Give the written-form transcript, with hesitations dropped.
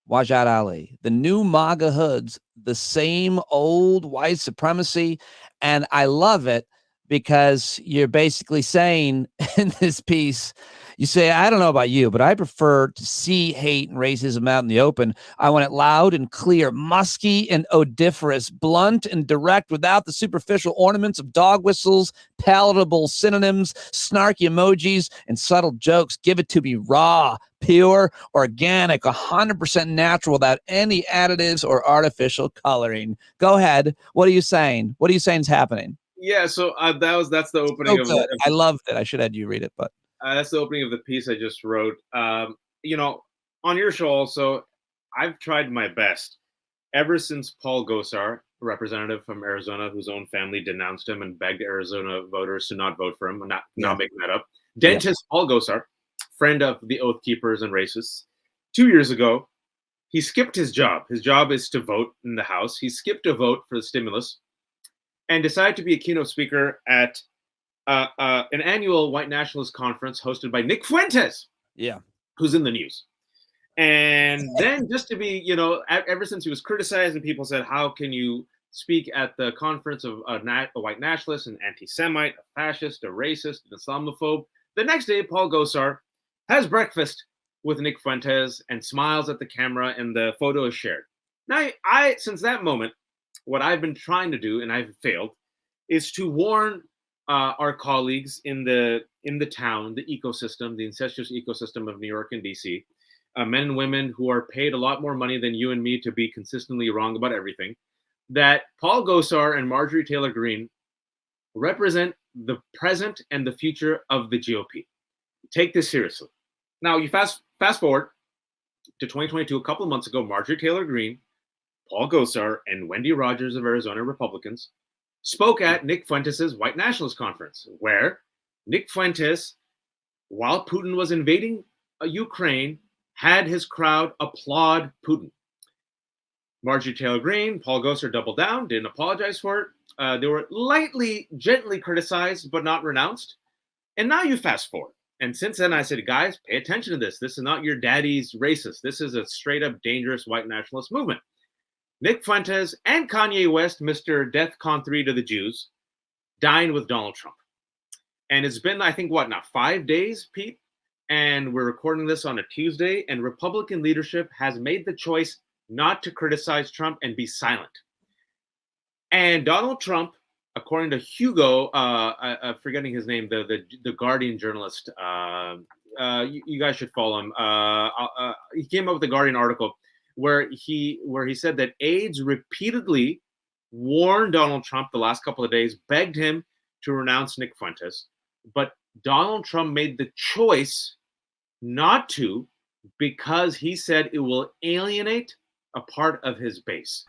Wajahat Ali, the new MAGA hoods, the same old white supremacy. And I love it because you're basically saying in this piece, you say, I don't know about you, but I prefer to see hate and racism out in the open. I want it loud and clear, musky and odoriferous, blunt and direct, without the superficial ornaments of dog whistles, palatable synonyms, snarky emojis, and subtle jokes. Give it to me raw, pure, organic, 100% natural, without any additives or artificial coloring. Go ahead. What are you saying? What are you saying is happening? Yeah, so that's the opening So of good. I loved it. I should have had you read it, but that's the opening of the piece I just wrote. You know, on your show also, I've tried my best ever since Paul Gosar, a representative from Arizona whose own family denounced him and begged Arizona voters to not vote for him. I'm not making that up. Dentist Paul Gosar, friend of the Oath Keepers and racists, 2 years ago, he skipped his job. His job is to vote in the House. He skipped a vote for the stimulus and decided to be a keynote speaker at an annual white nationalist conference hosted by Nick Fuentes, who's in the news. And then just to be, ever since he was criticized and people said, how can you speak at the conference of a white nationalist, an anti-Semite, a fascist, a racist, an Islamophobe, the next day, Paul Gosar has breakfast with Nick Fuentes and smiles at the camera, and the photo is shared. Now, since that moment, what I've been trying to do, and I've failed, is to warn our colleagues in the town, the ecosystem, the incestuous ecosystem of New York and DC, men and women who are paid a lot more money than you and me to be consistently wrong about everything, that Paul Gosar and Marjorie Taylor Greene represent the present and the future of the GOP. Take this seriously. Now, you fast forward to 2022, a couple of months ago, Marjorie Taylor Greene, Paul Gosar, and Wendy Rogers of Arizona Republicans spoke at Nick Fuentes' white nationalist conference, where Nick Fuentes, while Putin was invading Ukraine, had his crowd applaud Putin. Marjorie Taylor Greene, Paul Gosar doubled down, didn't apologize for it. They were gently criticized, but not renounced. And now you fast forward. And since then, I said, guys, pay attention to this. This is not your daddy's racist. This is a straight up dangerous white nationalist movement. Nick Fuentes and Kanye West, Mr. DEFCON 3 to the Jews, dined with Donald Trump. And it's been, I think, 5 days, Pete? And we're recording this on a Tuesday, and Republican leadership has made the choice not to criticize Trump and be silent. And Donald Trump, according to Hugo, I'm forgetting his name, the Guardian journalist, you guys should follow him. He came up with a Guardian article where he said that aides repeatedly warned Donald Trump the last couple of days, begged him to renounce Nick Fuentes, but Donald Trump made the choice not to because he said it will alienate a part of his base.